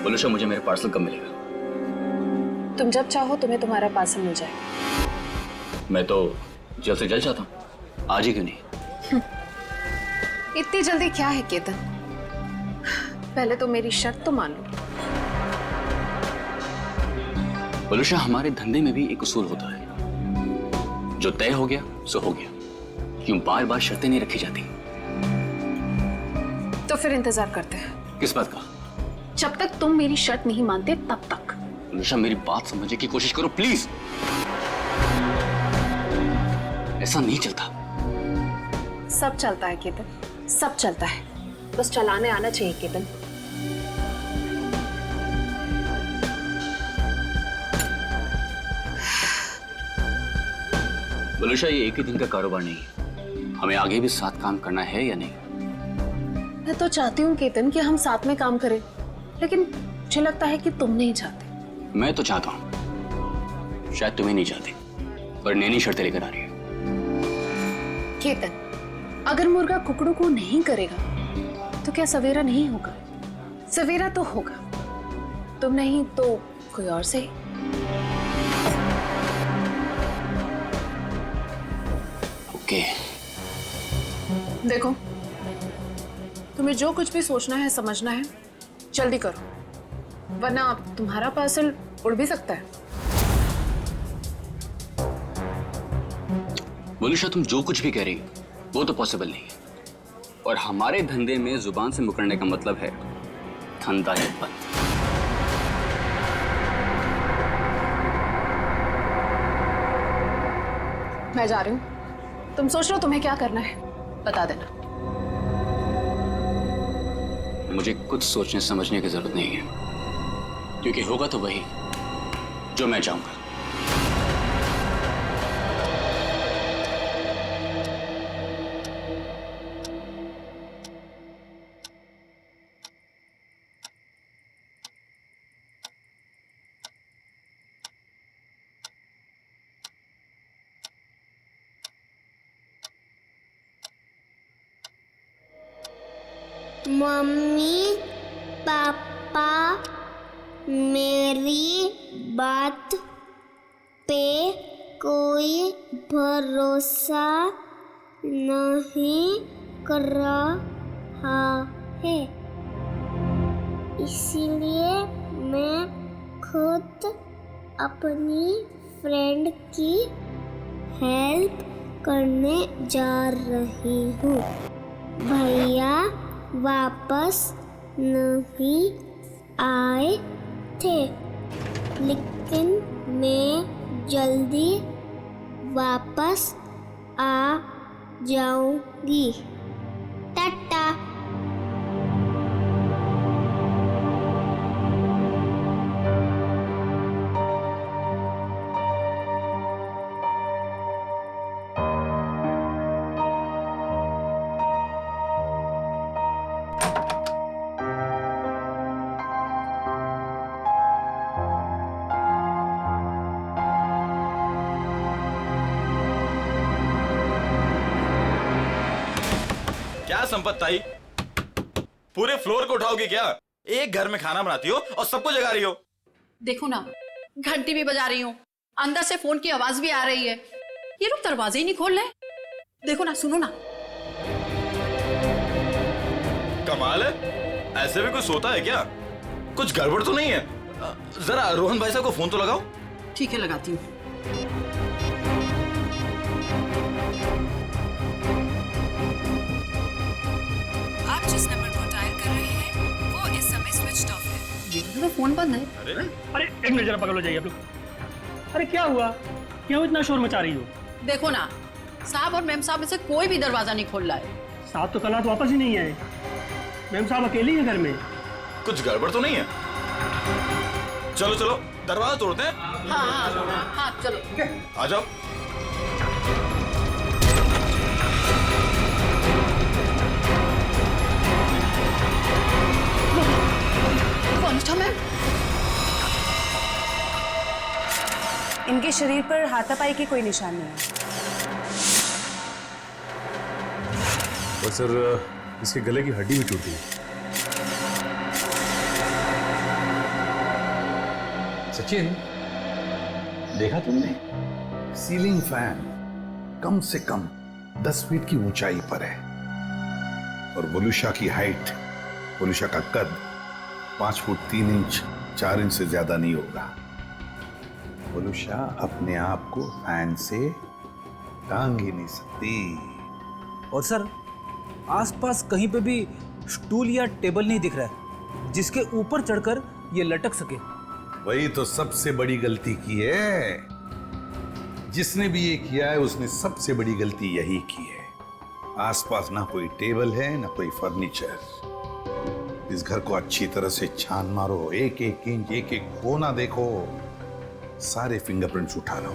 बोलूशा, मुझे मेरा पार्सल कब मिलेगा? तुम जब चाहो तुम्हें तुम्हारा पार्सल मिल जाएगा। मैं तो जल्द से जल्द चाहता हूँ, आज ही क्यों नहीं? इतनी जल्दी क्या है केतन? पहले तो मेरी शर्त तो मान लो। बोलूशा, हमारे धंधे में भी एक उसूल होता है, जो तय हो गया सो हो गया। क्यों बार बार शर्तें नहीं रखी जाती? तो फिर इंतजार करते हैं। किस बात का? जब तक तुम मेरी शर्त नहीं मानते तब तक। बोलूशा, मेरी बात समझने की कोशिश करो प्लीज। ऐसा नहीं चलता। सब चलता है केतन, सब चलता है, बस चलाने आना चाहिए केतन। बोलूशा, ये एक ही दिन का कारोबार नहीं है, हमें आगे भी साथ काम करना है या नहीं? मैं तो चाहती हूँ केतन कि हम साथ में काम करें, लेकिन मुझे लगता है कि तुम नहीं चाहते। मैं तो चाहता हूँ, शायद तुम्हें नहीं चाहते, पर नैनी शर्तें लेकर आ रही है। केतन, अगर मुर्गा कुकड़ू को नहीं करेगा तो क्या सवेरा नहीं होगा? सवेरा तो होगा, तुम नहीं तो कोई और सही। ओके। देखो, तुम्हें जो कुछ भी सोचना है समझना है जल्दी करो, वरना तुम्हारा पार्सल उड़ भी सकता है। बोलूशा, तुम जो कुछ भी कह रही हो वो तो पॉसिबल नहीं है, और हमारे धंधे में जुबान से मुकरने का मतलब है धंधा है बंद। मैं जा रही हूँ, तुम सोच लो तुम्हें क्या करना है, बता देना। मुझे कुछ सोचने समझने की जरूरत नहीं है, क्योंकि होगा तो वही जो मैं चाहूंगा। मम्मी पापा मेरी बात पे कोई भरोसा नहीं कर रहा है, इसीलिए मैं खुद अपनी फ्रेंड की हेल्प करने जा रही हूँ। भैया वापस नहीं आए थे, लेकिन मैं जल्दी वापस आ जाऊंगी। टाटा। क्या संपत ताई, पूरे फ्लोर को उठाओगे क्या? एक घर में खाना बनाती हो और सबको जगा रही हो। देखो ना, घंटी भी बजा रही हूँ, अंदर से फोन की आवाज भी आ रही है, ये लोग दरवाजे ही नहीं खोल रहे। देखो ना, सुनो ना। कमाल है, ऐसे भी कोई सोता है क्या? कुछ गड़बड़ तो नहीं है? जरा रोहन भाई साहब को फोन तो लगाओ। ठीक है, लगाती हूँ। आप जिस नंबर को डायल कर रहे हैं वो इस समय स्विच ऑफ है। ये तो फोन बंद है। अरे एक मिनट, जरा पकड़ लो, जाइए आप लोग। अरे क्या हुआ, क्यों इतना शोर मचा रही हो? देखो ना, साहब और मैम साहब में से कोई भी दरवाजा नहीं खोल रहा है। साहब तो कल रात वापस ही नहीं आए, मैम साहब अकेले ही हैं घर में। कुछ गड़बड़ तो नहीं है? चलो चलो दरवाजा तोड़ते हैं। हाँ हाँ हाँ, चलो आ जाओ। अनुष्ठा मैम, इनके शरीर पर हाथापाई की कोई निशान नहीं है। और सर, इसके गले की हड्डी भी टूटी है। सचिन, देखा तुमने? सीलिंग फैन कम से कम 10 फीट की ऊंचाई पर है और वोलुशा की हाइट, वोलुशा का कद 5 फुट 3 इंच 4 इंच से ज्यादा नहीं होगा। वोलुशा अपने आप को फैन से टांग ही नहीं सकती। और सर, आसपास कहीं पे भी स्टूल या टेबल नहीं दिख रहा है जिसके ऊपर चढ़कर ये लटक सके। वही तो सबसे बड़ी गलती की है। जिसने भी ये किया है उसने सबसे बड़ी गलती यही की है। आसपास ना कोई टेबल है ना कोई फर्नीचर। इस घर को अच्छी तरह से छान मारो, एक एक इंच एक एक कोना देखो, सारे फिंगरप्रिंट्स उठा लो।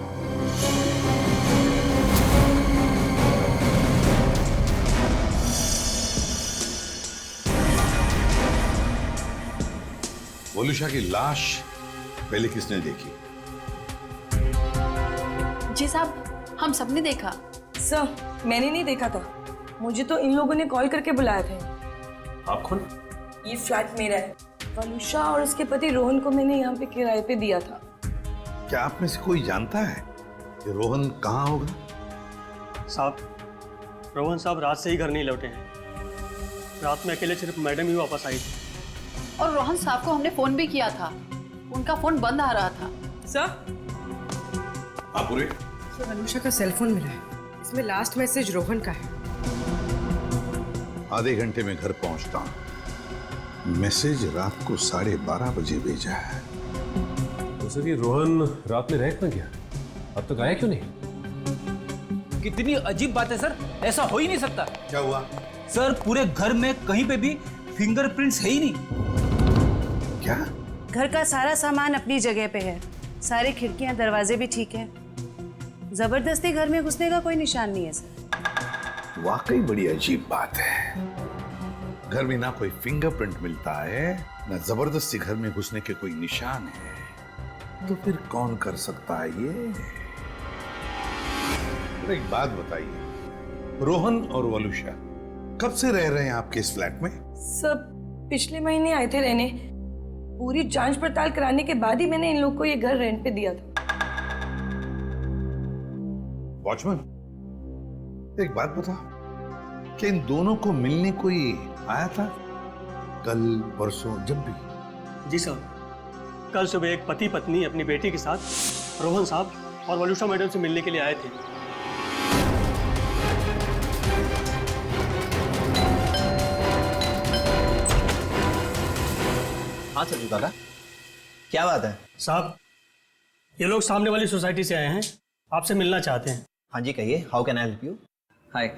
वोलुशा की लाश पहले किसने देखी? जी साहब, हम सबने देखा। सर, मैंने नहीं देखा था, मुझे तो इन लोगों ने कॉल करके बुलाया था। आप कौन? ये फ्लैट मेरा है। वलुषा और उसके पति रोहन को मैंने यहाँ पे किराए पे दिया था। क्या आप में से कोई जानता है कि रोहन कहाँ होगा? साहब, रोहन साहब रात से ही घर नहीं लौटे हैं। रात में अकेले सिर्फ मैडम ही वापस आई थी। और रोहन साहब को हमने फोन भी किया था, उनका फोन बंद आ रहा था। सर, पूरे वलुषा का सेल फोन मिला है, इसमें लास्ट मैसेज रोहन का है। आधे घंटे में घर पहुंचता हूं। मैसेज रात को 12:30 बजे भेजा है। तो सर, ये रोहन रात में रह कहाँ गया? अब तक आया क्यों नहीं? कितनी अजीब बात है सर, ऐसा हो ही नहीं सकता। क्या हुआ? सर, पूरे घर में कहीं पे भी फिंगरप्रिंट्स है ही नहीं। क्या? घर का सारा सामान अपनी जगह पे है, सारे खिड़कियां दरवाजे भी ठीक है। जबरदस्ती घर में घुसने का कोई निशान नहीं है सर। वाकई बड़ी अजीब बात है। घर में ना कोई फिंगरप्रिंट मिलता है, ना जबरदस्ती घर में घुसने के कोई निशान है, तो फिर कौन कर सकता है ये? तो एक बात बताइए, रोहन और वलुषा कब से रह रहे हैं आपके इस फ्लैट में? सब पिछले महीने आए थे रहने। पूरी जांच पड़ताल कराने के बाद ही मैंने इन लोग को ये घर रेंट पे दिया था। वॉचमैन, एक बात बताओ, क्या इन दोनों को मिलने कोई आया था कल परसों जब भी? जी साहब, कल सुबह एक पति पत्नी अपनी बेटी के साथ रोहन साहब और वलुषा मैडम से मिलने के लिए आए थे। हाँ सर दादा, क्या बात है? साहब, ये लोग सामने वाली सोसाइटी से आए हैं, आपसे मिलना चाहते हैं। हाँ जी, कहिए, how can I help you? Hi,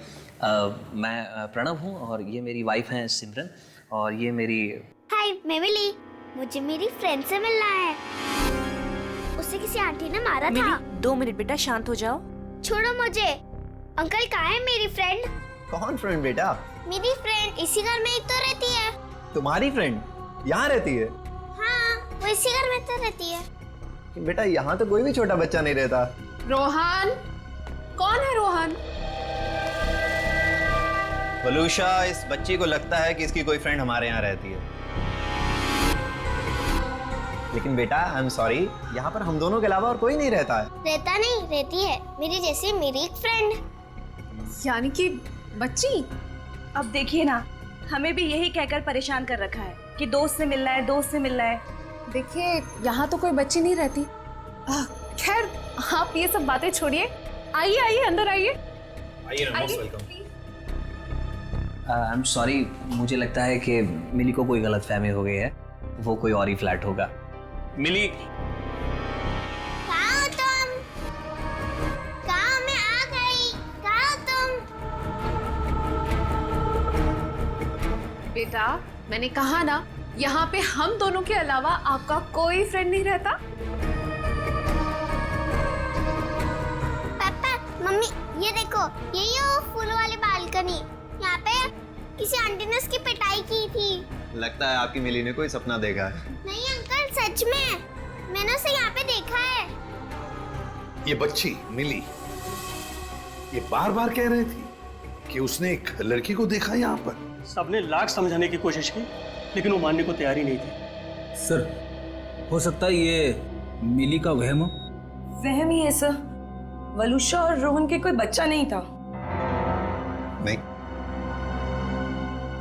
मैं प्रणव हूँ और ये मेरी वाइफ हैं सिमरन, और ये मेरी। हाय, मैं मिली। मुझे मेरी फ्रेंड से मिलना है। उसे किसी आंटी ने मारा था। 2 मिनट बेटा, शांत हो जाओ। छोड़ो मुझे। अंकल कहाँ है मेरी फ्रेंड? कौन फ्रेंड बेटा? मेरी फ्रेंड इसी घर में ही तो रहती है। तुम्हारी फ्रेंड यहाँ रहती है? हाँ, वो इसी घर में तो रहती है। बेटा, यहाँ तो कोई भी छोटा बच्चा नहीं रहता। रोहन? कौन है रोहन? वलुषा, इस बच्ची को लगता है कि इसकी कोई फ्रेंड हमारे यहाँ रहती है, लेकिन बेटा आई एम सॉरी, यहाँ पर हम दोनों के अलावा और कोई नहीं रहता है। रहता नहीं, रहती है मेरी जैसी मेरी एक फ्रेंड। यानी कि बच्ची? अब देखिए ना, हमें भी यही कहकर परेशान कर रखा है कि दोस्त से मिलना है, दोस्त से मिलना है। देखिए, यहाँ तो कोई बच्ची नहीं रहती। खैर, आप ये सब बातें छोड़िए। आइए आइए, अंदर आइए। आई एम सॉरी, मुझे लगता है कि मिली को कोई गलतफहमी हो गई है, वो कोई और ही फ्लैट होगा। मिली, कहाँ हो तुम? कहाँ? मैं आ गई। कहाँ हो तुम? बेटा, मैंने कहा ना, यहाँ पे हम दोनों के अलावा आपका कोई फ्रेंड नहीं रहता। पापा, मम्मी, ये देखो, यही है वो फूल वाली बालकनी। यहाँ पे किसी आंटी ने उसकी पिटाई की थी। लगता है आपकी मिली ने कोई सपना देखा है। नहीं अंकल, सच में मैंने उसे यहाँ पे देखा है। ये बच्ची मिली, ये बार बार कह रही थी कि उसने एक लड़की को देखा यहाँ पर। सबने लाख समझाने की कोशिश की, लेकिन वो मानने को तैयार ही नहीं थी। सर, हो सकता है ये मिली का वहम? वहम ही है सर। वलुषा और रोहन के कोई बच्चा नहीं था। नहीं,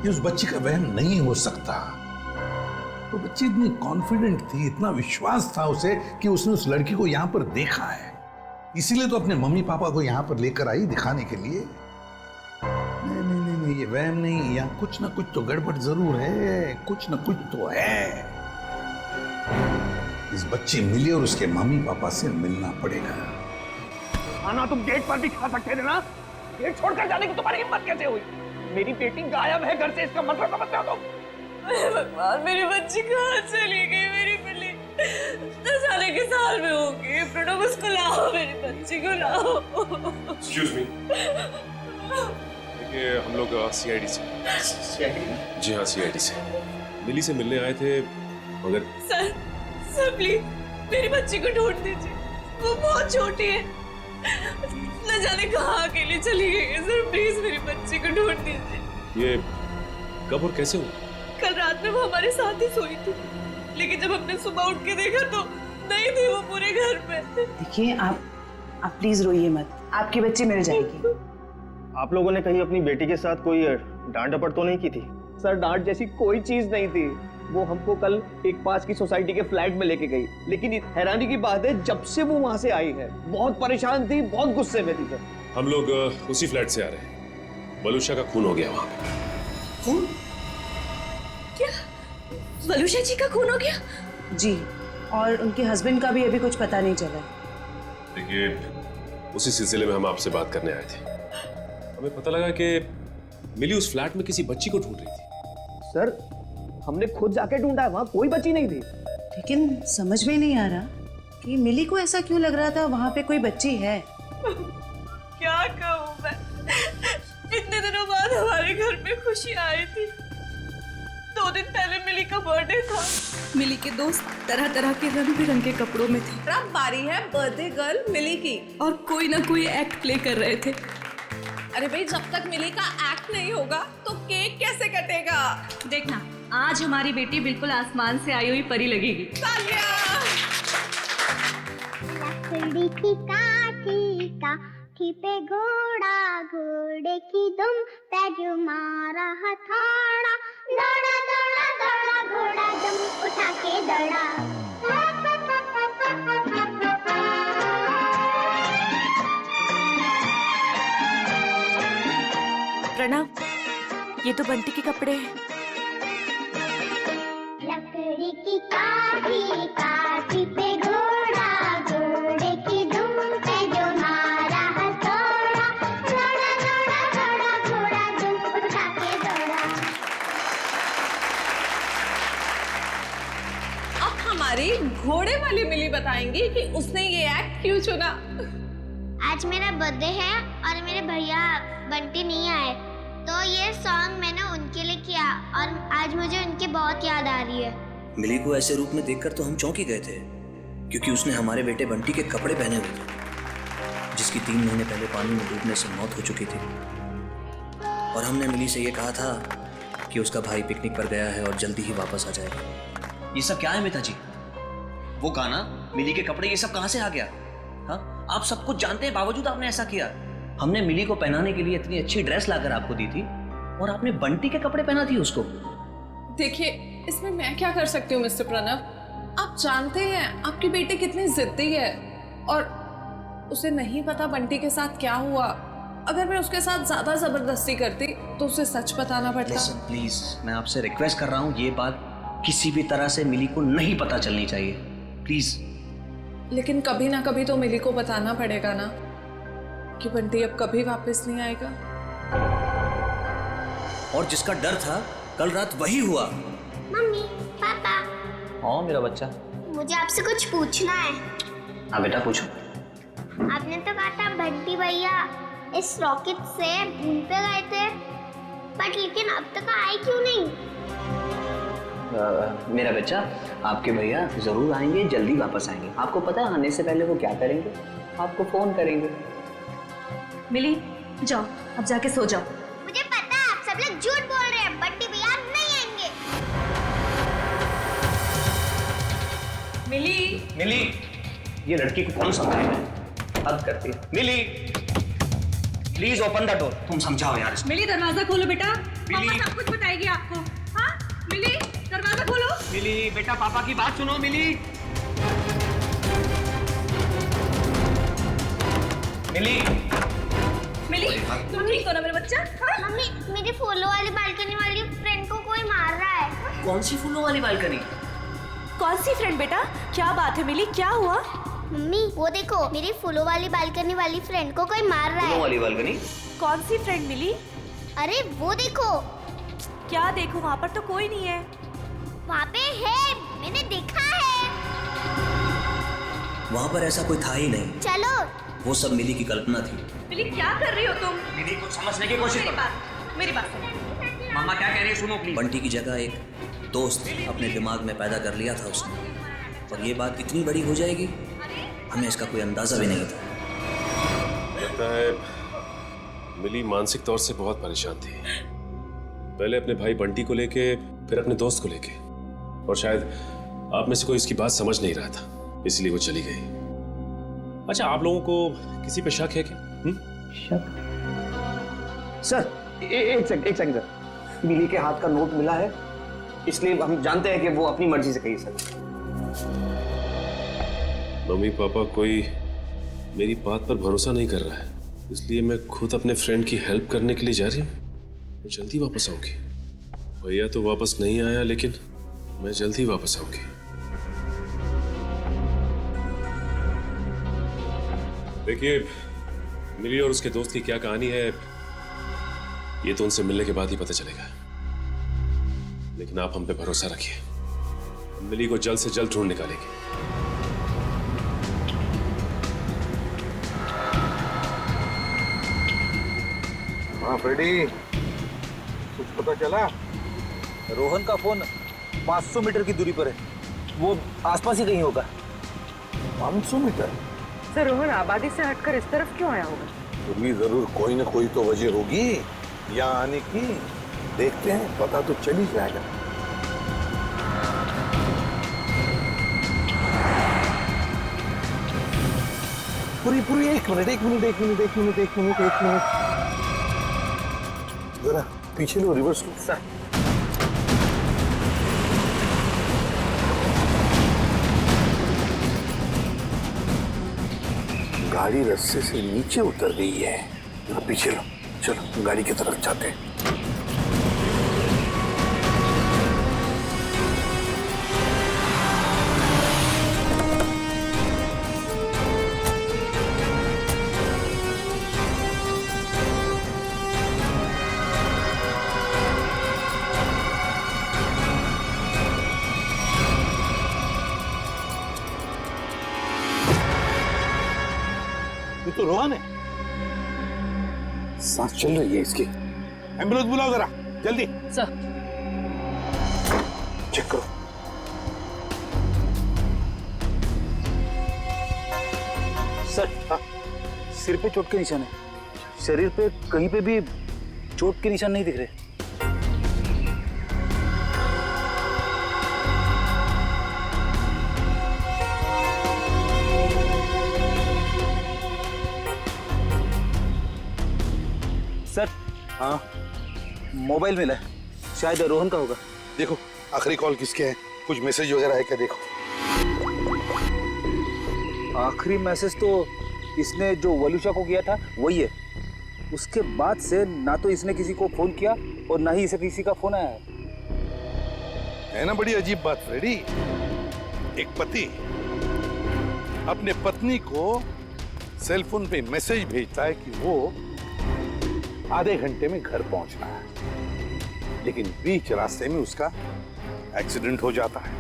ये उस बच्ची का वहम नहीं हो सकता। वो बच्ची इतनी कॉन्फिडेंट थी, इतना विश्वास था उसे कि उसने उस लड़की को यहाँ पर देखा है, इसीलिए तो अपने मम्मी पापा को यहाँ पर लेकर आई दिखाने के लिए। नहीं नहीं नहीं, नहीं ये वहम नहीं, यहाँ कुछ ना कुछ तो गड़बड़ जरूर है, कुछ ना कुछ तो है। इस बच्ची मिली और उसके मम्मी पापा से मिलना पड़ेगा। खाना तुम गेट पर भी खा सकते थे ना, गेट छोड़कर जाने की तुम्हारी हिम्मत कैसे हुई? मेरी बेटी गायब है घर से, इसका मतलब समझते हो तुम? भगवान, मेरी बच्ची कहाँ चली गई? मेरी बिल्ली न जाने के साल में होगी। प्रणव, उसको लाओ, मेरी बच्ची को लाओ। एक्सक्यूज मी, देखिए हम लोग सीआईडी से। जी हाँ, सीआईडी से मिली से मिलने आए थे, मगर सर प्लीज मेरी बच्ची को ढूंढ दीजिए, वो बहुत छोटी है, न जाने कहाँ अकेली चली गई है। सर प्लीज मेरी बच्ची को ढूंढ दीजिए। ये कब और कैसे हुआ? कल रात में वो हमारे साथ ही सोई थी, लेकिन जब हमने सुबह उठ के देखा तो नहीं थी वो पूरे घर पे। देखिए आप प्लीज रोइए मत, आपकी बच्ची मिल जाएगी। आप लोगों ने कहीं अपनी बेटी के साथ कोई डांट डपट तो नहीं की थी? सर डांट जैसी कोई चीज नहीं थी। वो हमको कल एक पास की सोसाइटी के फ्लैट में लेके गई, लेकिन हैरानी की बात है जब से वो वहां से आई है बहुत परेशान थी, बहुत गुस्से में थी। हम लोग उसी फ्लैट से आ रहे हैं। वलुषा का खून हो गया वहां पे। खून? क्या वलुषा जी का खून हो गया? जी, और उनके हस्बैंड का भी अभी कुछ पता नहीं चला। देखिए उसी सिलसिले में हम आपसे बात करने आए थे। हमें पता लगा कि मिली उस फ्लैट में किसी बच्ची को ढूंढ रही थी। सर हमने खुद जाके ढूंढा, वहां कोई बच्ची नहीं थी। लेकिन समझ में नहीं आ रहा कि मिली को ऐसा क्यों लग रहा था वहां पे कोई बच्ची है। क्या कहूँ मैं, इतने दिनों बाद हमारे घर में खुशी आई थी। 2 दिन पहले मिली का बर्थडे था। मिली के दोस्त तरह तरह के रंग बिरंगे कपड़ों में थे। अब बारी है बर्थडे गर्ल मिली की, और कोई ना कोई एक्ट प्ले कर रहे थे। अरे भाई, जब तक मिली का एक्ट नहीं होगा तो केक कैसे कटेगा? देखना, आज हमारी बेटी बिल्कुल आसमान से आई हुई परी लगेगी। लकड़ी की काठी पे घोड़ा, घोड़े की दुम पे जो मारा हथौड़ा, दौड़ा दौड़ा दौड़ा घोड़ा दुम उठा के दौड़ा। प्रणव, ये तो बंटी के कपड़े हैं। लकड़ी की काठी पे घोड़ा, घोड़े की दुम पे जो मारा हथौड़ा, दौड़ा दौड़ा दौड़ा घोड़ा दुम उठा के दौड़ा। अब हमारी घोड़े वाली मिली बताएंगी कि उसने ये एक्ट क्यों चुना। आज मेरा बर्थडे है और मेरे भैया बंटी नहीं आए, तो ये सॉन्ग मैंने उनके लिए किया और आज मुझे उनकी बहुत याद आ रही है। मिली को ऐसे रूप में देखकर तो हम चौंक ही गए थे, क्योंकि उसने हमारे बेटे बंटी के कपड़े पहने हुए थे, जिसकी 3 महीने पहले पानी में डूबने से मौत हो चुकी थी। और हमने मिली से ये कहा था कि उसका भाई पिकनिक पर गया है और जल्दी ही वापस आ जाएगा। ये सब क्या है मिता जी? वो गाना, मिली के कपड़े, ये सब कहाँ से आ गया? हाँ, आप सब कुछ जानते हैं, बावजूद आपने ऐसा किया। हमने मिली को पहनाने के लिए इतनी अच्छी ड्रेस लाकर आपको दी थी और आपने बंटी के कपड़े पहना दिए उसको। देखिए, इसमें मैं क्या कर सकती हूँ मिस्टर प्रणव? आप जानते हैं आपकी बेटी कितनी जिद्दी है, और उसे नहीं पता बंटी के साथ क्या हुआ। अगर मैं उसके साथ ज्यादा जबरदस्ती करती तो उसे सच बताना पड़ता। Listen, प्लीज, मैं आपसे रिक्वेस्ट कर रहा हूँ, ये बात किसी भी तरह से मिली को नहीं पता चलनी चाहिए, प्लीज। लेकिन कभी ना कभी तो मिली को बताना पड़ेगा ना कि बंटी अब कभी वापस नहीं आएगा। और जिसका डर था कल रात वही हुआ। मम्मी, पापा, हाँ मेरा बच्चा, मुझे आपसे कुछ पूछना है। हाँ बेटा पूछो। आपने तो कहा था बंटी भैया इस रॉकेट से मून पे गए थे, बट लेकिन अब तक आए क्यों नहीं? मेरा बच्चा, आपके भैया जरूर आएंगे, जल्दी वापस आएंगे। आपको पता है आने से पहले वो क्या करेंगे? आपको फोन करेंगे। मिली, जाओ अब जाके सो जाओ। मुझे पता है आप सब लोग झूठ बोल रहे हैं, बंटी भैया नहीं आएंगे। मिली, मिली ये लड़की को कौन समझाएगा? हद करती है। मिली, प्लीज ओपन द डोर। तुम समझाओ यार इसको। मिली दरवाजा खोलो बेटा, पापा सब कुछ बताएगी आपको। हाँ मिली दरवाजा खोलो। मिली बेटा, पापा की बात सुनो। मिली, मिली, मिली तुम ठीक हो ना मेरा बच्चा? हाँ? मम्मी, मेरी फूलों वाली बालकनी वाली फ्रेंड को कोई मार रहा है। कौन सी फूलों वाली बालकनी? कौन सी फ्रेंड बेटा? क्या बात है मिली, क्या हुआ? मम्मी वो देखो, मेरी फूलों वाली बालकनी वाली फ्रेंड को कोई मार रहा है। फूलों वाली बालकनी? कौन सी फ्रेंड मिली? अरे वो देखो। क्या देखो, वहाँ पर तो कोई नहीं है। वहाँ पे है, मैंने देखा है। वहाँ पर ऐसा कोई था ही नहीं। चलो। वो सब मिली की कल्पना थी। मिली क्या कर रही हो तुम? मिली कुछ समझने की कोशिश करो। मेरी बात सुनो। मम्मा क्या कह रही है सुनो प्लीज। बंटी की जगह एक दोस्त अपने दिमाग में पैदा कर लिया था उसने, और ये बात इतनी बड़ी हो जाएगी हमें इसका कोई अंदाजा भी नहीं था। लगता है मिली मानसिक तौर से बहुत परेशान थी, पहले अपने भाई बंटी को लेके, फिर अपने दोस्त को लेके, और शायद आप में से कोई इसकी बात समझ नहीं रहा था, इसलिए वो चली गई। अच्छा, आप लोगों को किसी पे शक है क्या? शक? सर एक सेकंड सर, मिली के हाथ का नोट मिला है, इसलिए हम जानते हैं कि वो अपनी मर्जी से गई। सर मम्मी पापा कोई मेरी बात पर भरोसा नहीं कर रहा है, इसलिए मैं खुद अपने फ्रेंड की हेल्प करने के लिए जा रही हूँ। मैं जल्दी वापस आऊंगी। भैया तो वापस नहीं आया, लेकिन मैं जल्दी वापस आऊंगी। देखिए, मिली और उसके दोस्त की क्या कहानी है ये तो उनसे मिलने के बाद ही पता चलेगा, लेकिन आप हम पे भरोसा रखिए, हम मिली को जल्द से जल्द ढूंढ निकालेंगे। हाँ फ्रेडी, कुछ पता चला? रोहन का फोन 500 मीटर की दूरी पर है, वो आसपास ही कहीं होगा। 500 मीटर? सर रोहन आबादी से हटकर इस तरफ क्यों आया होगा? फिर भी जरूर कोई ना कोई तो वजह होगी यहाँ आने की। देखते हैं, पता तो चल ही जाएगा। पूरी एक मिनट जरा पीछे लो, रिवर्स लो। सर गाड़ी रास्ते से नीचे उतर गई है, जरा पीछे लो। चलो गाड़ी की तरफ जाते हैं। ये तो रोहन है, सांस चल रही है इसकी। एम्बुलेंस बुलाओ जरा जल्दी। सर चेक करो। सर सिर पे चोट के निशान है, शरीर पे कहीं पे भी चोट के निशान नहीं दिख रहे। सर हाँ, मोबाइल मिला है, शायद रोहन का होगा। देखो आखिरी कॉल किसके है, कुछ मैसेज वगैरह है क्या? देखो। आखिरी मैसेज तो इसने जो वलूशा को किया था वही है। उसके बाद से ना तो इसने किसी को फोन किया और ना ही इसे किसी का फोन आया है ना बड़ी अजीब बात फ्रेडी। एक पति अपने पत्नी को सेल फोन पे मैसेज भेजता है कि वो आधे घंटे में घर पहुंचना है, लेकिन बीच रास्ते में उसका एक्सीडेंट हो जाता है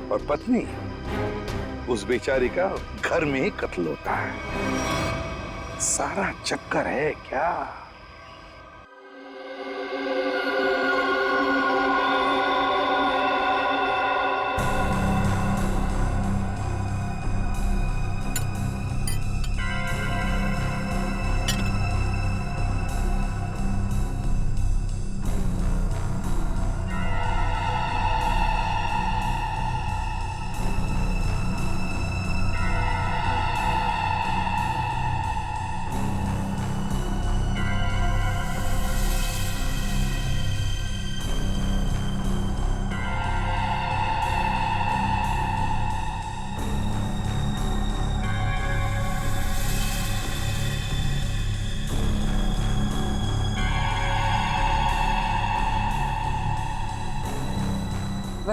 और पत्नी उस बेचारी का घर में ही कत्ल होता है। सारा चक्कर है क्या?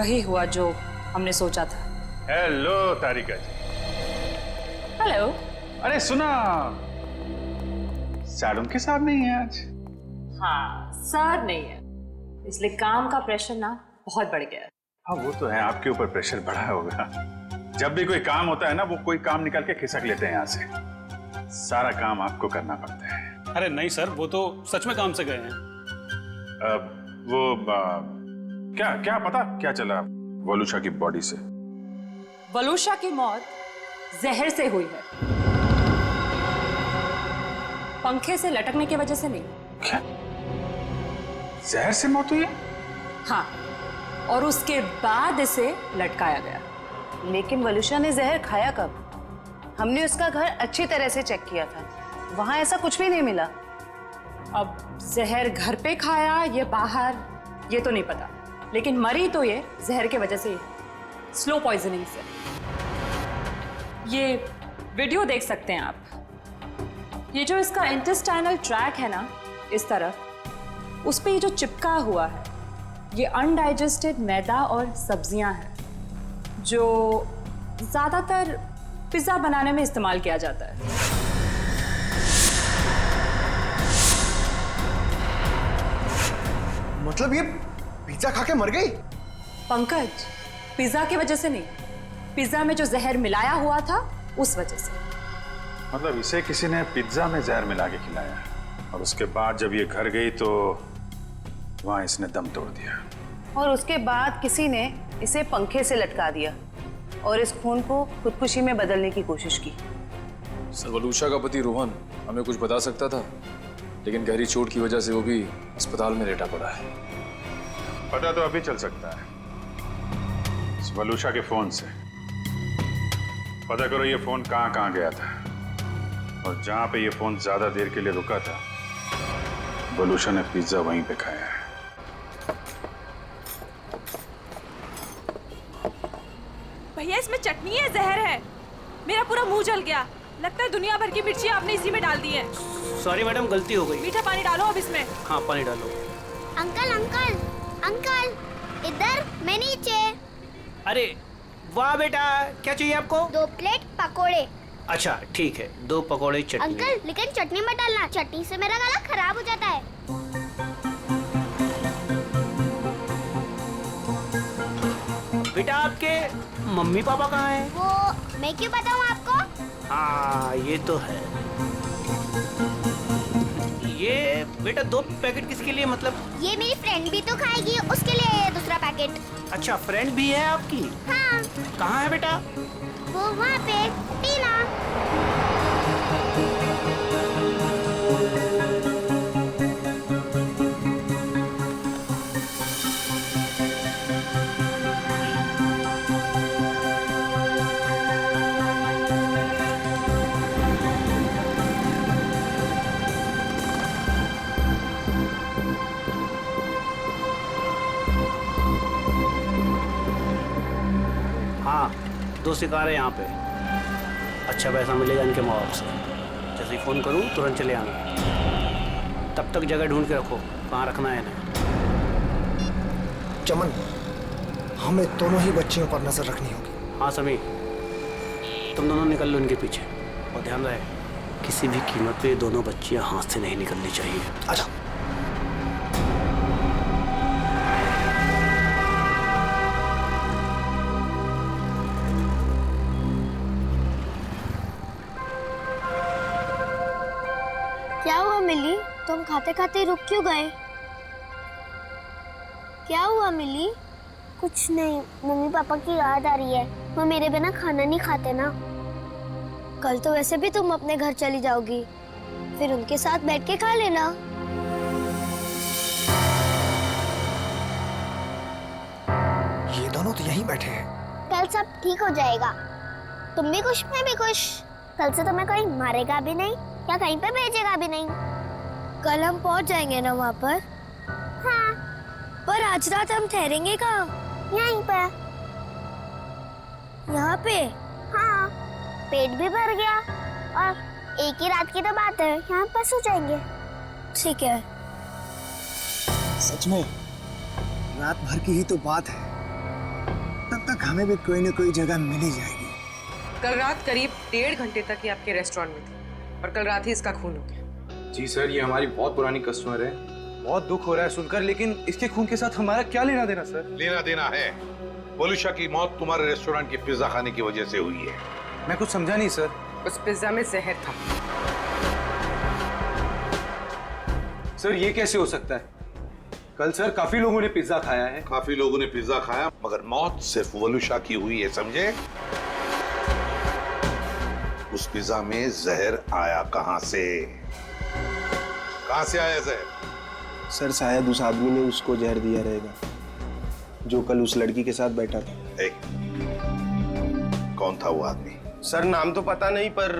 वही हुआ जो हमने सोचा था। हेलो तारिका जी। हेलो। अरे सुना, सर उनके साथ नहीं है आज। हाँ, सर नहीं है, इसलिए काम का प्रेशर ना बहुत बढ़ गया है। हाँ वो तो है, आपके ऊपर प्रेशर बढ़ा होगा। जब भी कोई काम होता है ना, वो कोई काम निकाल के खिसक लेते हैं यहाँ से। सारा काम आपको करना पड़ता है। अरे नहीं सर, वो तो सच में काम से गए हैं। क्या पता क्या चला वलूशा की बॉडी से? वलूशा की मौत जहर से हुई है, पंखे से लटकने की वजह से नहीं। क्या? जहर से मौत हुई है? हाँ, और उसके बाद इसे लटकाया गया। लेकिन वलूशा ने जहर खाया कब? हमने उसका घर अच्छी तरह से चेक किया था, वहां ऐसा कुछ भी नहीं मिला। अब जहर घर पे खाया या बाहर ये तो नहीं पता, लेकिन मरी तो ये जहर के वजह से, स्लो पॉइजनिंग से। ये वीडियो देख सकते हैं आप। ये जो इसका इंटेस्टाइनल ट्रैक है ना, इस तरफ, उस पे ये जो चिपका हुआ है, ये अनडाइजेस्टेड मैदा और सब्जियां हैं जो ज्यादातर पिज्जा बनाने में इस्तेमाल किया जाता है। मतलब ये पिज्जा खा के मर गई? पंकज, पिज्जा की वजह से नहीं, पिज्जा में जो जहर मिलाया हुआ था उस वजह से। मतलब इसे किसी ने पिज्जा में जहर मिला के खिलाया, और उसके बाद जब ये घर गई तो वहां इसने दम तोड़ दिया, और उसके बाद किसी ने इसे पंखे से लटका दिया और इस खून को खुदकुशी में बदलने की कोशिश की। सर, वलूशा का पति रोहन हमें कुछ बता सकता था, लेकिन गहरी चोट की वजह से वो भी अस्पताल में लेटा पड़ा है। पता तो अभी चल सकता है इस वलूशा के फोन से। पता करो ये फोन कहाँ गया था, और जहां पे ये फोन ज्यादा देर के लिए रुका था, वलूशा ने पिज्जा वहीं पे खाया है। भैया इसमें चटनी है, जहर है। मेरा पूरा मुंह जल गया। लगता है दुनिया भर की मिर्चियाँ आपने इसी में डाल दी हैं। सॉरी मैडम, गलती हो गई। मीठा पानी डालो अब इसमें। हाँ पानी डालो। अंकल अंकल अंकल, इधर, मैं नीचे। अरे वाह बेटा, क्या चाहिए आपको? 2 प्लेट पकोड़े। अच्छा ठीक है, 2 पकोड़े चटनी। अंकल लेकिन चटनी मत डालना, चटनी से मेरा गला खराब हो जाता है। बेटा आपके मम्मी पापा कहाँ हैं? वो मैं क्यों बताऊँ आपको? हाँ ये तो है। ये बेटा 2 पैकेट किसके लिए? मतलब ये मेरी फ्रेंड भी तो खाएगी, उसके लिए है दूसरा पैकेट। अच्छा, फ्रेंड भी है आपकी? हाँ। कहाँ है बेटा? वो वहाँ पे, टीना। हाँ, 2 शिकार है यहाँ पे। अच्छा पैसा मिलेगा इनके माँ बाप से। जैसे ही फ़ोन करूँ तुरंत चले आना। तब तक जगह ढूंढ के रखो, कहाँ रखना है इन्हें। चमन, हमें दोनों ही बच्चियों पर नजर रखनी होगी। हाँ समी, तुम दोनों निकल लो इनके पीछे, और ध्यान रहे किसी भी कीमत पे दोनों बच्चियाँ हाथ से नहीं निकलनी चाहिए। अच्छा। क्या हुआ मिली, तुम खाते खाते रुक क्यों गए? क्या हुआ मिली? कुछ नहीं, मम्मी पापा की याद आ रही है। वो मेरे बिना खाना नहीं खाते ना। कल तो वैसे भी तुम अपने घर चली जाओगी, फिर उनके साथ बैठ के खा लेना। ये दोनों तो यहीं बैठे हैं। कल सब ठीक हो जाएगा। तुम भी खुश, मैं भी खुश। कल से तुम्हें कोई मारेगा भी नहीं या कहीं पे भेजेगा भी नहीं। कल हम पहुंच जाएंगे ना वहाँ पर? हाँ। पर आज रात हम ठहरेंगे कहाँ? यहीं पे। यहाँ पे? हाँ। पेट भी भर गया और एक ही रात की तो बात है, यहाँ पर सो जाएंगे। ठीक है। सच में रात भर की ही तो बात है, तक हमें भी कोई ना कोई जगह मिल ही जाएगी। कल रात करीब 1.5 घंटे तक ये आपके रेस्टोरेंट में थी और कल रात ही इसका खून हो गया। जी सर, ये हमारी बहुत पुरानी कस्टमर है। बहुत दुख हो रहा है सुनकर, लेकिन इसके खून के साथ हमारा क्या लेना देना सर? लेना देना है। वलूशा की मौत तुम्हारे रेस्टोरेंट की पिज्जा खाने की वजह से हुई है। मैं कुछ समझा नहीं सर। उस पिज्जा में जहर था। सर ये कैसे हो सकता है? कल सर काफी लोगों ने पिज्जा खाया है। काफी लोगों ने पिज्जा खाया, मगर मौत सिर्फ वलूशा की हुई है, समझे? उस पिज्जा में जहर आया कहां से? कहां से आया जहर? सर शायद उस आदमी ने उसको जहर दिया रहेगा जो कल उस लड़की के साथ बैठा था। कौन था वो आदमी? सर नाम तो पता नहीं, पर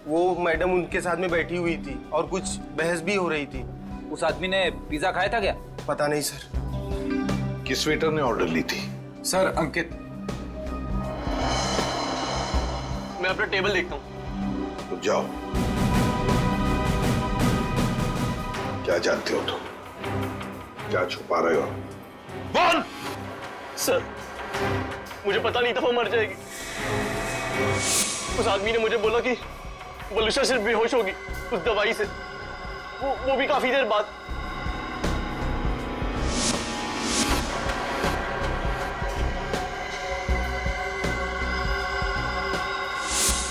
वो मैडम उनके साथ में बैठी हुई थी और कुछ बहस भी हो रही थी। उस आदमी ने पिज्जा खाया था क्या? पता नहीं सर। किस वेटर ने ऑर्डर ली थी? सर अंकित। मैं अपना टेबल देखता हूँ। तो जाओ। क्या जानते हो तुम? क्या छुपा रहे हो? बोल! सर मुझे पता नहीं था वो मर जाएगी। उस आदमी ने मुझे बोला कि वलूशा सिर्फ बेहोश होगी उस दवाई से, वो भी काफी देर बाद।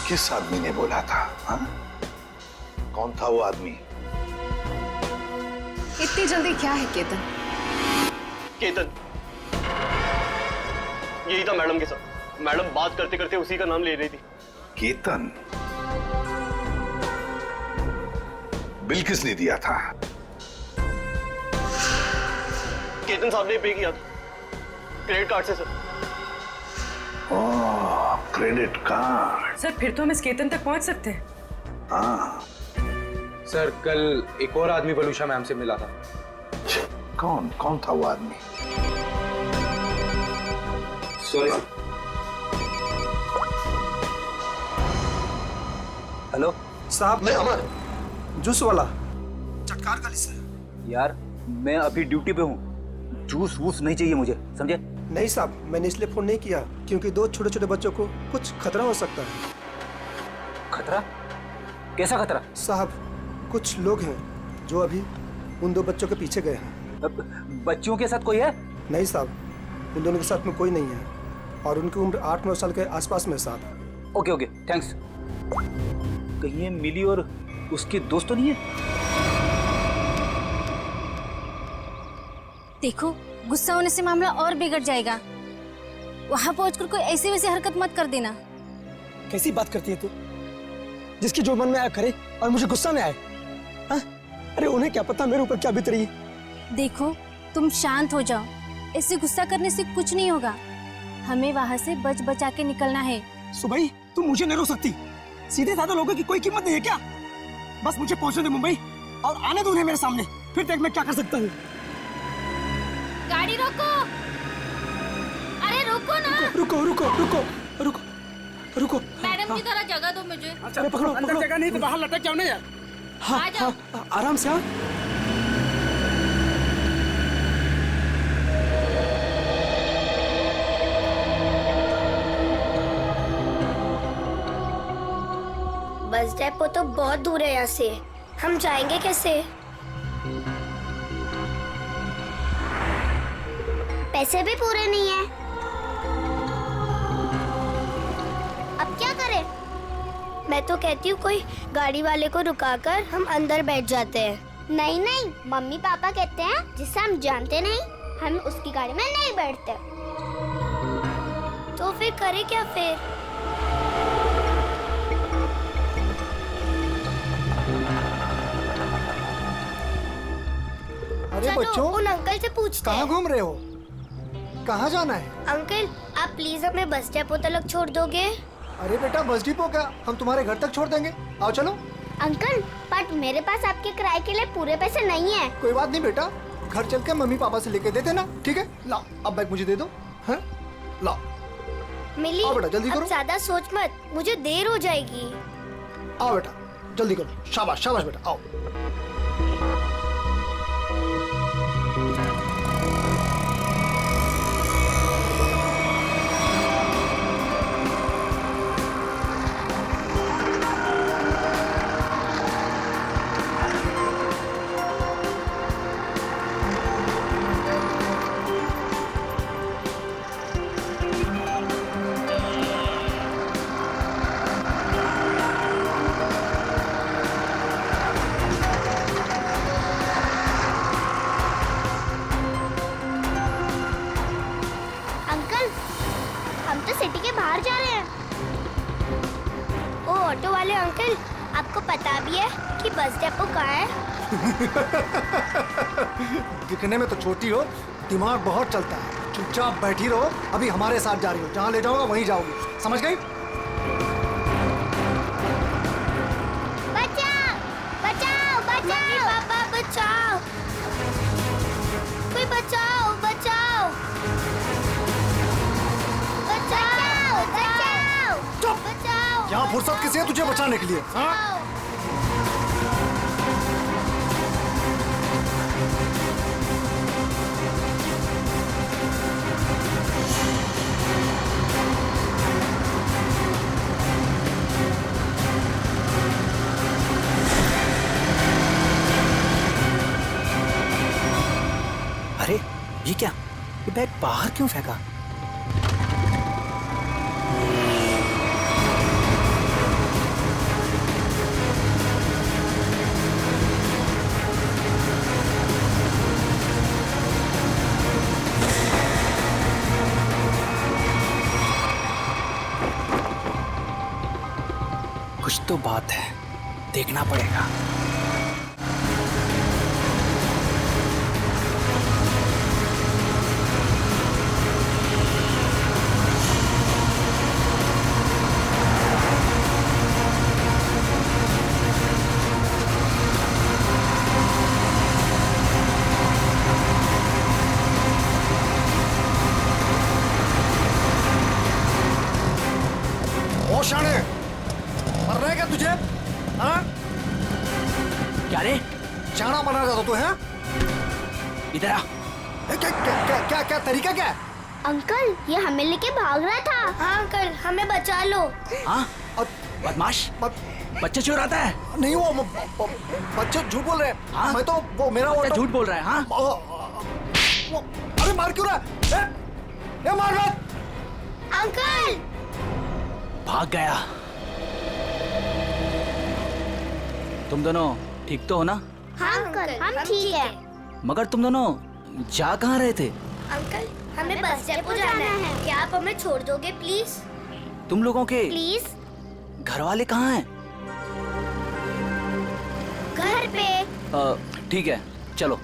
किस आदमी ने बोला था? हाँ? कौन था वो आदमी? इतनी जल्दी क्या है केतन? केतन यही था मैडम के साथ। मैडम बात करते करते उसी का नाम ले रही थी। केतन? बिल किसने दिया था? केतन साहब ने पे किया था क्रेडिट कार्ड से सर। ओह, क्रेडिट कार्ड। सर फिर तो हम इस केतन तक पहुंच सकते हैं। हाँ। सर कल एक और आदमी वलूशा मैम से मिला था। कौन था वो आदमी? सॉरी। हेलो साहब, मैं अमर, जूस वाला, चटकार गली से। यार मैं अभी ड्यूटी पे हूँ, जूस वूस नहीं चाहिए मुझे, समझे? नहीं साहब, मैंने इसलिए फोन नहीं किया क्योंकि 2 छोटे छोटे बच्चों को कुछ खतरा हो सकता है। खतरा? कैसा खतरा? साहब कुछ लोग हैं जो अभी उन 2 बच्चों के पीछे गए हैं। बच्चों के साथ कोई है? नहीं साहब, उन दोनों के साथ में कोई नहीं है और उनकी उम्र 8-9 साल के आसपास में साहब। Okay okay thanks. कहीं ये मिली और उसके दोस्त तो नहीं है? देखो गुस्सा होने से मामला और बिगड़ जाएगा। वहां पहुंचकर कोई ऐसी वैसी हरकत मत कर देना। कैसी बात करती है तू? जिसकी जो मन में आया करे और मुझे गुस्सा में आए? हाँ? अरे उन्हें क्या पता मेरे ऊपर क्या बीत रही है। देखो तुम शांत हो जाओ, ऐसे गुस्सा करने से कुछ नहीं होगा। हमें वहां से बच बचा के निकलना है। सुबह तुम मुझे नहीं रोक सकती। सीधे साधे लोगों की कोई कीमत नहीं है क्या? बस मुझे पहुंचने दे मुंबई और आने दो उन्हें मेरे सामने, फिर देख मैं क्या कर सकता हूँ। गाड़ी रोको। अरे रुको ना। रुको रुको रुको रुको रुको। मैडम की तरह जगह दो मुझे। अरे पकड़ो पकड़ो। जगह नहीं तो बाहर लटक जाओ ना यार। हाँ हाँ आराम से। हाँ बस डेपो तो बहुत दूर है यहाँ से, हम जाएंगे कैसे? पैसे भी पूरे नहीं है। अब क्या करें? मैं तो कहती हूँ कोई गाड़ी वाले को रुकाकर हम अंदर बैठ जाते हैं। नहीं नहीं, मम्मी पापा कहते हैं जिसे हम जानते नहीं हम उसकी गाड़ी में नहीं बैठते। तो फिर करें क्या फिर? अरे बच्चों, उन अंकल से पूछते हैं। कहाँ घूम रहे हो? कहाँ जाना है? अंकल आप प्लीज हमें बस डेपो तक छोड़ दोगे? अरे बेटा बस डिपो का हम तुम्हारे घर तक छोड़ देंगे, आओ चलो। अंकल बट मेरे पास आपके किराए के लिए पूरे पैसे नहीं है। कोई बात नहीं बेटा, घर चल के मम्मी पापा से लेके दे देना, ठीक है? लाओ अब बैग मुझे दे दो। हैं? लाओ। मिली आओ बेटा जल्दी करो। ज्यादा सोच मत, मुझे देर हो जाएगी। आओ बेटा जल्दी करो। शाबाश शाबाश बेटा, आओ। ऑटो वाले अंकल, आपको पता भी है कि बस डिपो कहाँ है? दिखने में तो छोटी हो, दिमाग बहुत चलता है। चुपचाप बैठी रहो, अभी हमारे साथ जा रही हो, जहाँ ले जाऊंगा वहीं जाओगी, समझ गई? बचाओ, बचाओ, बचाओ, पापा बचाओ, कोई बचाओ, बचाओ, बचाओ, बचाओ, चुप! बचाओ। यहाँ फुर्सत किसी है तुझे बचाने के लिए? हाँ? अरे ये क्या, ये बैग बाहर क्यों फेंका? कुछ तो बात है, देखना पड़ेगा। ओ शाने, मर रहा है क्या तुझे? हाँ? क्या रे? शाना बना रहा था तू, है? इधर आ। क्या क्या क्या क्या क्या तरीका क्या है? अंकल, ये हमें लेके भाग रहा था। हाँ अंकल, हमें बचा लो। हाँ? बदमाश, बच्चे चुराता है? नहीं, वो बच्चे झूठ बोल रहे हैं। हाँ? मैं तो वो मेरा बच्चा झूठ बोल रहा है। हाँ? अरे मार क्यों रहा है? ए, मार मत! अंकल! भाग गया। तुम दोनों ठीक तो हो ना? हाँ अंकल, हम ठीक है। मगर तुम दोनों जा कहाँ रहे थे? अंकल, हमें बस डिपो जाना है। क्या आप हमें छोड़ दोगे प्लीज? तुम लोगों के प्लीज? घर वाले कहाँ हैं? घर पे। ठीक है, चलो।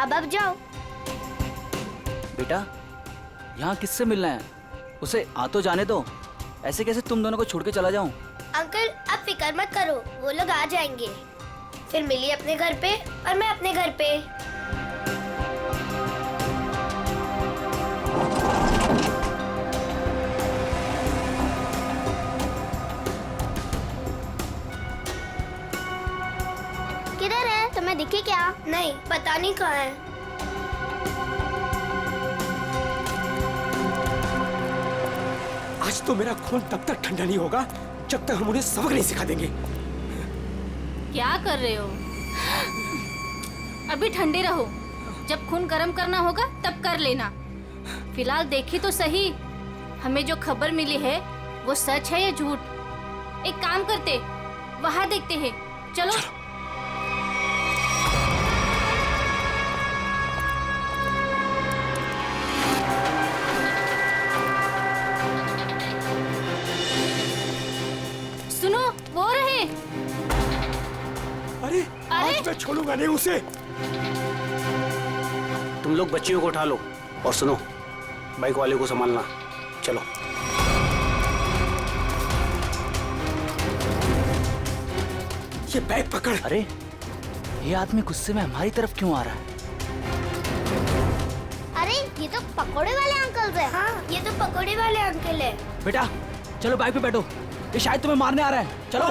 अब जाओ। बेटा, यहाँ किससे मिलना है? उसे आ तो जाने दो। ऐसे कैसे तुम दोनों को छोड़ के चला जाऊं? अंकल, आप फिक्र मत करो, वो लोग आ जाएंगे। फिर मिली अपने घर पे और मैं अपने घर पे। किधर है? तुम्हें दिखे क्या? नहीं, पता नहीं कहाँ है। आज तो मेरा खून तब तक ठंडा नहीं होगा जब तक हम उन्हें सबक नहीं सिखा देंगे। क्या कर रहे हो? अभी ठंडे रहो, जब खून गर्म करना होगा तब कर लेना। फिलहाल देखी तो सही, हमें जो खबर मिली है वो सच है या झूठ? एक काम करते, वहां देखते हैं। चलो। सुनो, वो रहे। अरे आज मैं छोड़ूंगा नहीं उसे। तुम लोग बच्चियों को उठा लो और सुनो, बाइक वाले को संभालना। चलो। ये बैग पकड़। अरे ये आदमी गुस्से में हमारी तरफ क्यों आ रहा है? अरे ये तो पकोड़े वाले अंकल है। हाँ, ये तो पकोड़े वाले अंकल है। बेटा चलो बाइक पे बैठो, ये शायद तुम्हें मारने आ रहा है। चलो।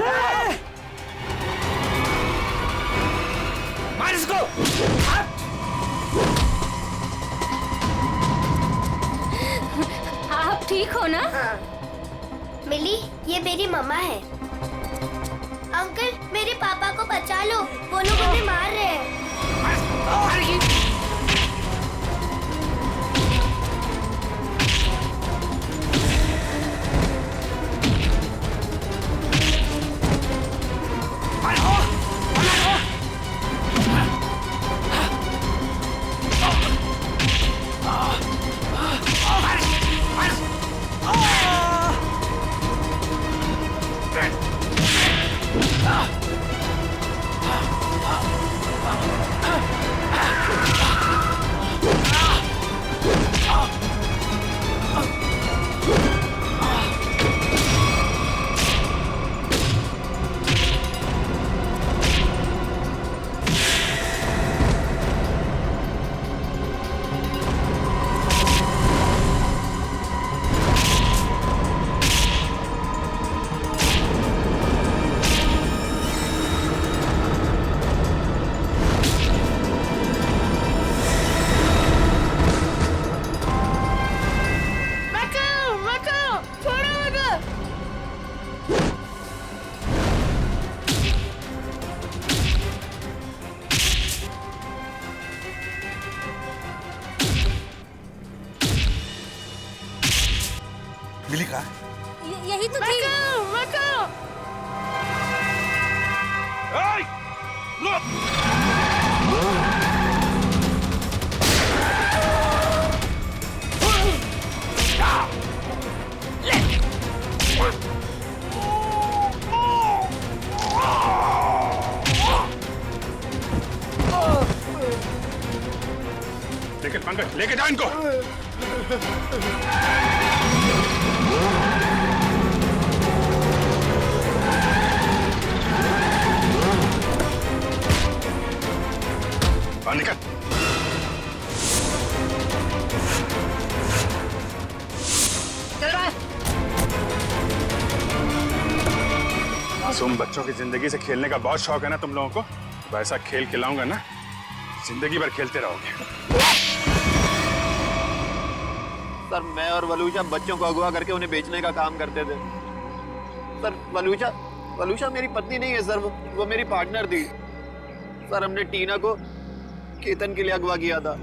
मार इसको। ठीक हो ना? मिली, ये मेरी मम्मा है। अंकल, मेरे पापा को बचा लो, वो लोग उन्हें मार रहे हैं। मिली कहाँ? यही तो थी। लेकिन पंकज लेके जाओ इनको। निकल। मासूम बच्चों की जिंदगी से खेलने का बहुत शौक है ना तुम लोगों को? वैसा खेल खिलाऊंगा ना, जिंदगी भर खेलते रहोगे। सर, मैं और वलूशा बच्चों को अगवा करके उन्हें बेचने का काम करते थे। सर, वलूशा मेरी पत्नी नहीं है सर, वो मेरी पार्टनर थी। सर, हमने टीना को केतन के लिए अगवा किया था।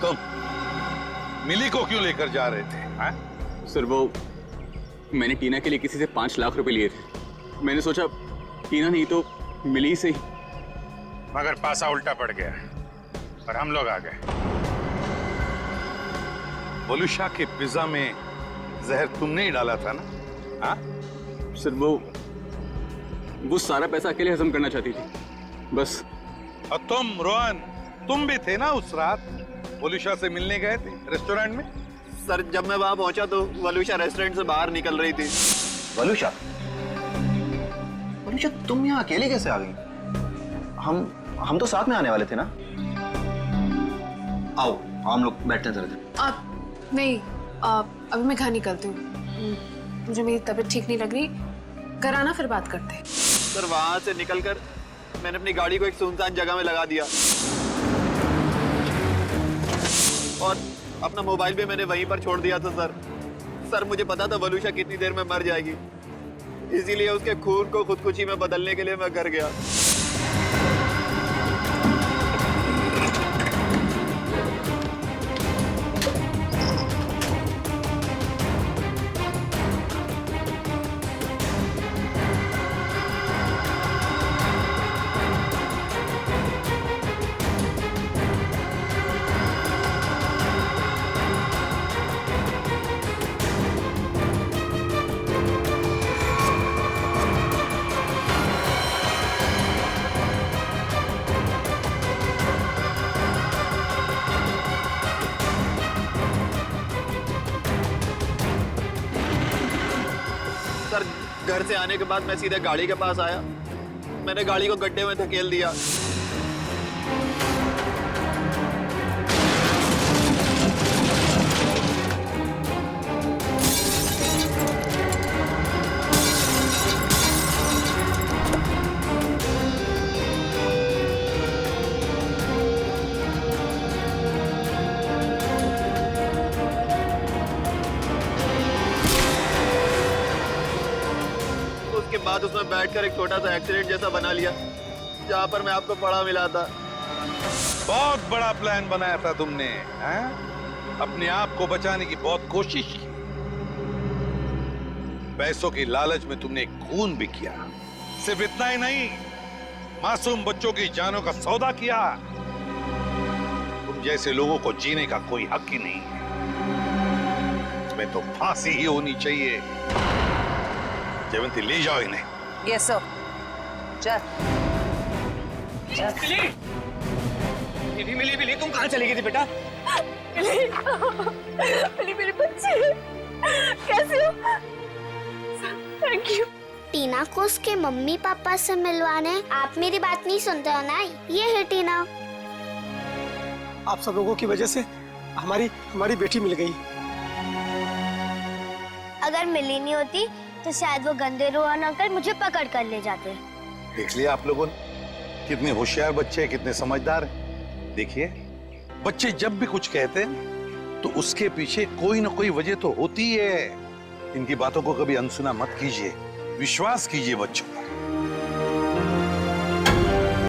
तुम मिली को क्यों लेकर जा रहे थे? सर, वो मैंने टीना के लिए किसी से 5 लाख रुपए लिए थे। मैंने सोचा टीना नहीं तो मिली से ही। मगर पासा उल्टा पड़ गया और हम लोग आ गए। वलूशा के पिज्जा में जहर तुमने ही डाला था ना? हाँ सर, वो सारा पैसा अकेले हजम करना चाहती थी बस। और तुम रोहन, तुम भी थे ना उस रात? वलूशा से मिलने गए थे रेस्टोरेंट में? सर, जब मैं वहां पहुंचा तो वलूशा रेस्टोरेंट से बाहर निकल रही थी। वलूशा तुम यहाँ अकेले कैसे आ गई? हम तो साथ में आने वाले थे ना? आओ हम लोग बैठते हैं जरा। नहीं, अभी मैं घर निकलती हूँ। मुझे मेरी तबीयत ठीक नहीं लग रही। घर आना, फिर बात करते हैं। सर, वहां से निकलकर मैंने अपनी गाड़ी को एक सुनसान जगह में लगा दिया और अपना मोबाइल भी मैंने वहीं पर छोड़ दिया था। सर, मुझे पता था वलूशा कितनी देर में मर जाएगी, इसीलिए उसके खून को खुदकुशी में बदलने के लिए मैं घर गया। सर, घर से आने के बाद मैं सीधे गाड़ी के पास आया। मैंने गाड़ी को गड्ढे में धकेल दिया। बाद उसमें बैठकर एक छोटा सा एक्सीडेंट जैसा बना लिया, जहाँ पर मैं आपको पड़ा मिला था। बहुत बड़ा प्लान बनाया था तुमने, हैं? अपने आप को बचाने की बहुत कोशिश की। पैसों की लालच में तुमने खून भी किया। सिर्फ इतना ही नहीं, मासूम बच्चों की जानों का सौदा किया। तुम जैसे लोगों को जीने का कोई हक ही नहीं है। इसमें तो फांसी ही होनी चाहिए। जयवंती, ले जाओ इन्हें। Yes sir. चल मिली तुम कहाँ चली गई थी बेटा? मिली मेरे बच्चे, कैसे हो? Thank you. टीना को उसके मम्मी पापा से मिलवाने। आप मेरी बात नहीं सुनते हो ना? ये है टीना। आप सब लोगों की वजह से हमारी बेटी मिल गई। अगर मिली नहीं होती तो शायद वो गंदे रोहन अंकल मुझे पकड़ कर ले जाते। देख लिया आप लोगों ने कितने होशियार बच्चे हैं, कितने समझदार हैं। देखिए, बच्चे जब भी कुछ कहते हैं तो उसके पीछे कोई ना कोई वजह तो होती है। इनकी बातों को कभी अनसुना मत कीजिए, विश्वास कीजिए बच्चों।